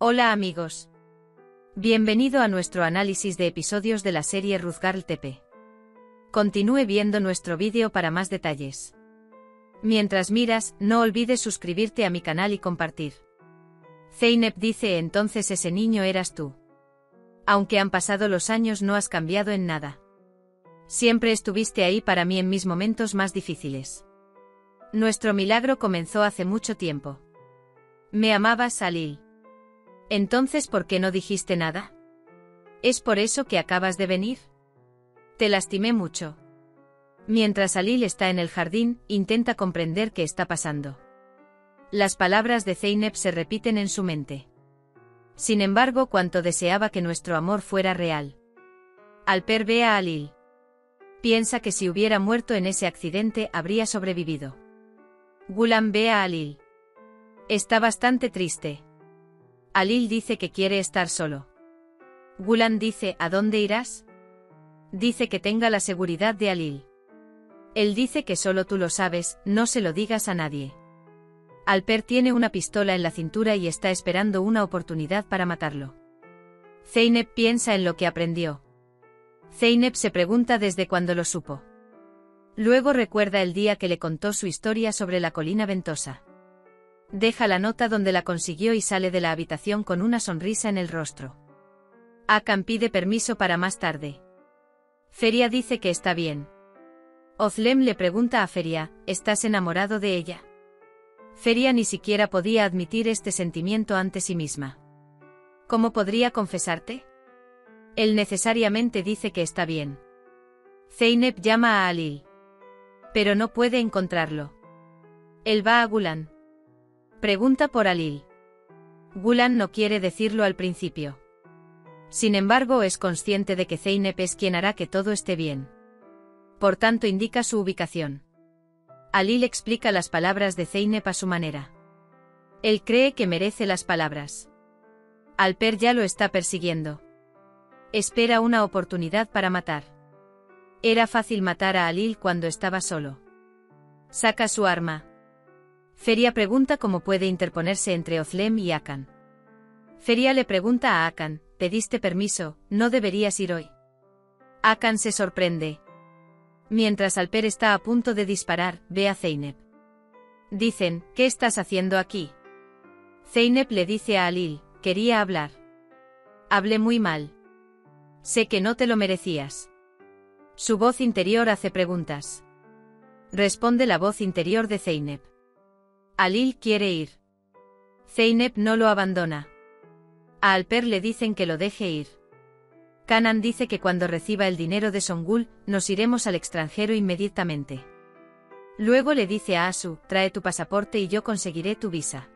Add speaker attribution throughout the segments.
Speaker 1: Hola amigos. Bienvenido a nuestro análisis de episodios de la serie Ruzgarl TP. Continúe viendo nuestro vídeo para más detalles. Mientras miras, no olvides suscribirte a mi canal y compartir. Zeynep dice: entonces ese niño eras tú. Aunque han pasado los años, no has cambiado en nada. Siempre estuviste ahí para mí en mis momentos más difíciles. Nuestro milagro comenzó hace mucho tiempo. Me amabas, Halil. Entonces, ¿por qué no dijiste nada? ¿Es por eso que acabas de venir? Te lastimé mucho. Mientras Halil está en el jardín, intenta comprender qué está pasando. Las palabras de Zeynep se repiten en su mente. Sin embargo, cuánto deseaba que nuestro amor fuera real. Alper ve a Halil. Piensa que si hubiera muerto en ese accidente, habría sobrevivido. Gulam ve a Halil. Está bastante triste. Halil dice que quiere estar solo. Gulam dice: ¿a dónde irás? Dice que tenga la seguridad de Halil. Él dice que solo tú lo sabes, no se lo digas a nadie. Alper tiene una pistola en la cintura y está esperando una oportunidad para matarlo. Zeynep piensa en lo que aprendió. Zeynep se pregunta desde cuándo lo supo. Luego recuerda el día que le contó su historia sobre la colina ventosa. Deja la nota donde la consiguió y sale de la habitación con una sonrisa en el rostro. Hakan pide permiso para más tarde. Feria dice que está bien. Özlem le pregunta a Feria: ¿estás enamorado de ella? Feria ni siquiera podía admitir este sentimiento ante sí misma. ¿Cómo podría confesarte? Él necesariamente dice que está bien. Zeynep llama a Halil. Pero no puede encontrarlo. Él va a Gulam. Pregunta por Halil. Gulam no quiere decirlo al principio. Sin embargo, es consciente de que Zeynep es quien hará que todo esté bien. Por tanto, indica su ubicación. Halil explica las palabras de Zeynep a su manera. Él cree que merece las palabras. Alper ya lo está persiguiendo. Espera una oportunidad para matar. Era fácil matar a Halil cuando estaba solo. Saca su arma. Feria pregunta cómo puede interponerse entre Özlem y Hakan. Feria le pregunta a Hakan: ¿pediste permiso? ¿No deberías ir hoy? Hakan se sorprende. Mientras Alper está a punto de disparar, ve a Zeynep. Dicen: ¿qué estás haciendo aquí? Zeynep le dice a Halil: quería hablar. Hablé muy mal. Sé que no te lo merecías. Su voz interior hace preguntas. Responde la voz interior de Zeynep. Halil quiere ir. Zeynep no lo abandona. A Alper le dicen que lo deje ir. Kanan dice que cuando reciba el dinero de Songül, nos iremos al extranjero inmediatamente. Luego le dice a Asu: trae tu pasaporte y yo conseguiré tu visa.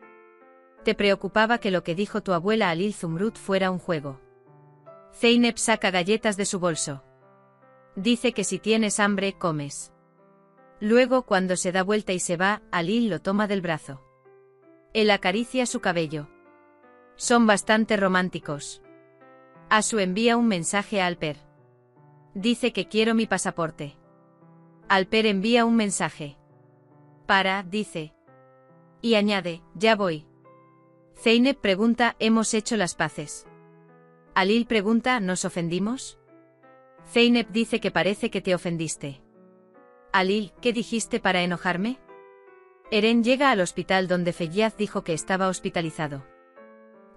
Speaker 1: Te preocupaba que lo que dijo tu abuela Halil Zumrud fuera un juego. Zeynep saca galletas de su bolso. Dice que si tienes hambre, comes. Luego, cuando se da vuelta y se va, Halil lo toma del brazo. Él acaricia su cabello. Son bastante románticos. Asu envía un mensaje a Alper. Dice que quiero mi pasaporte. Alper envía un mensaje. Dice. Y añade: ya voy. Zeynep pregunta: ¿hemos hecho las paces? Halil pregunta: ¿nos ofendimos? Zeynep dice que parece que te ofendiste. Halil: ¿qué dijiste para enojarme? Eren llega al hospital donde Feyyaz dijo que estaba hospitalizado.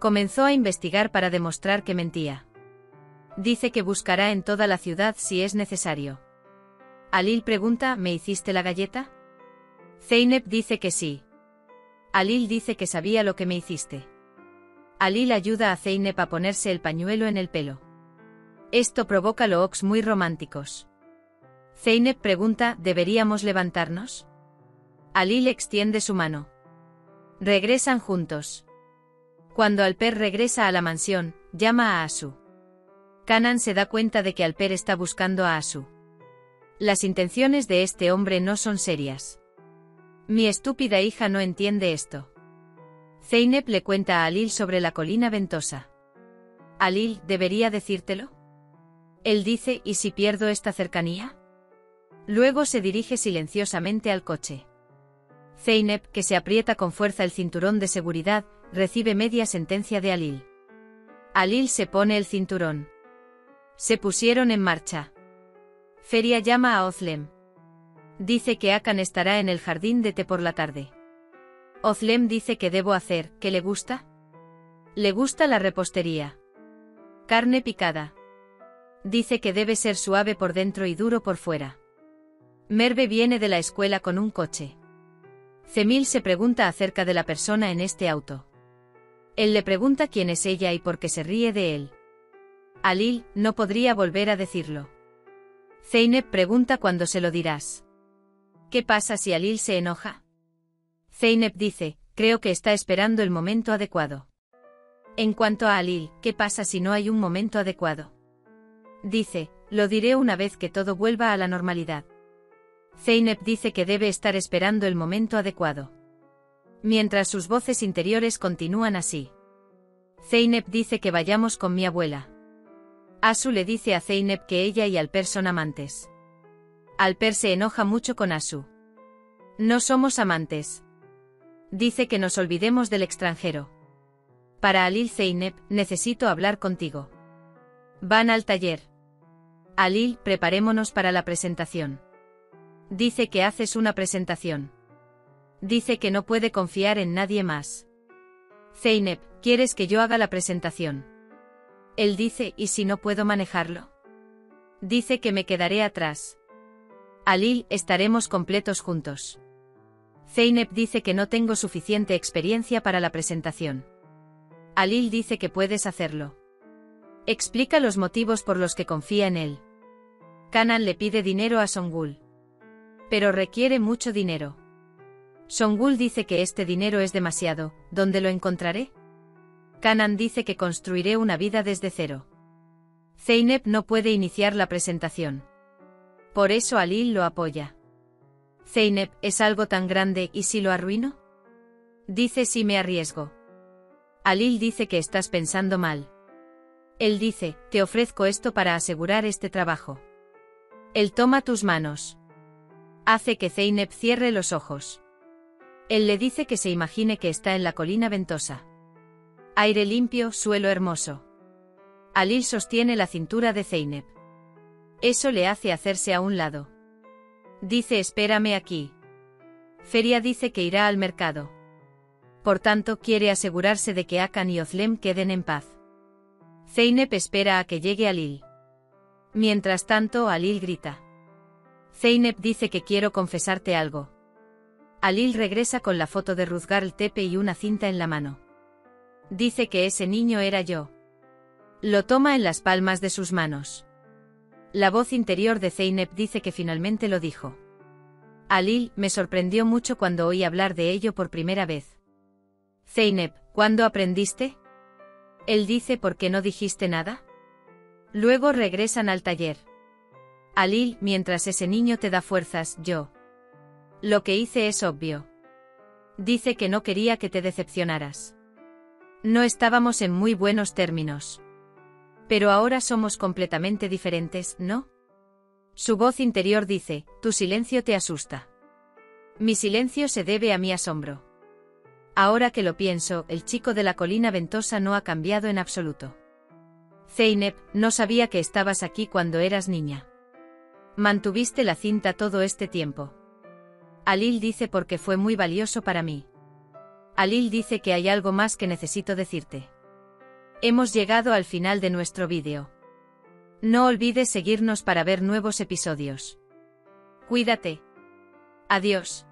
Speaker 1: Comenzó a investigar para demostrar que mentía. Dice que buscará en toda la ciudad si es necesario. Halil pregunta: ¿me hiciste la galleta? Zeynep dice que sí. Halil dice que sabía lo que me hiciste. Halil ayuda a Zeynep a ponerse el pañuelo en el pelo. Esto provoca looks muy románticos. Zeynep pregunta: ¿deberíamos levantarnos? Halil extiende su mano. Regresan juntos. Cuando Alper regresa a la mansión, llama a Asu. Kanan se da cuenta de que Alper está buscando a Asu. Las intenciones de este hombre no son serias. Mi estúpida hija no entiende esto. Zeynep le cuenta a Halil sobre la colina ventosa. Halil: ¿debería decírtelo? Él dice: ¿y si pierdo esta cercanía? Luego se dirige silenciosamente al coche. Zeynep, que se aprieta con fuerza el cinturón de seguridad, recibe media sentencia de Alil. Alil se pone el cinturón. Se pusieron en marcha. Feria llama a Özlem. Dice que Hakan estará en el jardín de té por la tarde. Özlem dice que debo hacer, ¿qué le gusta? Le gusta la repostería. Carne picada. Dice que debe ser suave por dentro y duro por fuera. Merve viene de la escuela con un coche. Cemil se pregunta acerca de la persona en este auto. Él le pregunta quién es ella y por qué se ríe de él. Alil no podría volver a decirlo. Zeynep pregunta cuándo se lo dirás. ¿Qué pasa si Alil se enoja? Zeynep dice, creo que está esperando el momento adecuado. En cuanto a Alil, ¿qué pasa si no hay un momento adecuado? Dice, lo diré una vez que todo vuelva a la normalidad. Zeynep dice que debe estar esperando el momento adecuado. Mientras sus voces interiores continúan así. Zeynep dice que vayamos con mi abuela. Asu le dice a Zeynep que ella y Alper son amantes. Alper se enoja mucho con Asu. No somos amantes. Dice que nos olvidemos del extranjero. Para Alil, Zeynep, necesito hablar contigo. Van al taller. Alil, preparémonos para la presentación. Dice que haces una presentación. Dice que no puede confiar en nadie más. Zeynep, ¿quieres que yo haga la presentación? Él dice, ¿y si no puedo manejarlo? Dice que me quedaré atrás. Alil, estaremos completos juntos. Zeynep dice que no tengo suficiente experiencia para la presentación. Alil dice que puedes hacerlo. Explica los motivos por los que confía en él. Kanan le pide dinero a Songul. Pero requiere mucho dinero. Songul dice que este dinero es demasiado, ¿dónde lo encontraré? Kanan dice que construiré una vida desde cero. Zeynep no puede iniciar la presentación. Por eso Alil lo apoya. Zeynep, ¿es algo tan grande y si lo arruino? Dice si me arriesgo. Alil dice que estás pensando mal. Él dice, te ofrezco esto para asegurar este trabajo. Él toma tus manos. Hace que Zeynep cierre los ojos. Él le dice que se imagine que está en la colina ventosa. Aire limpio, suelo hermoso. Alil sostiene la cintura de Zeynep. Eso le hace hacerse a un lado. Dice espérame aquí. Feria dice que irá al mercado. Por tanto quiere asegurarse de que Hakan y Özlem queden en paz. Zeynep espera a que llegue Alil. Mientras tanto Alil grita. Zeynep dice que quiero confesarte algo. Alil regresa con la foto de Ruzgarl Tepe y una cinta en la mano. Dice que ese niño era yo. Lo toma en las palmas de sus manos. La voz interior de Zeynep dice que finalmente lo dijo. Alil, me sorprendió mucho cuando oí hablar de ello por primera vez. Zeynep, ¿cuándo aprendiste? Él dice ¿por qué no dijiste nada? Luego regresan al taller. Alil, mientras ese niño te da fuerzas, yo. Lo que hice es obvio. Dice que no quería que te decepcionaras. No estábamos en muy buenos términos. Pero ahora somos completamente diferentes, ¿no? Su voz interior dice, tu silencio te asusta. Mi silencio se debe a mi asombro. Ahora que lo pienso, el chico de la colina ventosa no ha cambiado en absoluto. Zeynep, no sabía que estabas aquí cuando eras niña. Mantuviste la cinta todo este tiempo. Alil dice porque fue muy valioso para mí. Alil dice que hay algo más que necesito decirte. Hemos llegado al final de nuestro vídeo. No olvides seguirnos para ver nuevos episodios. Cuídate. Adiós.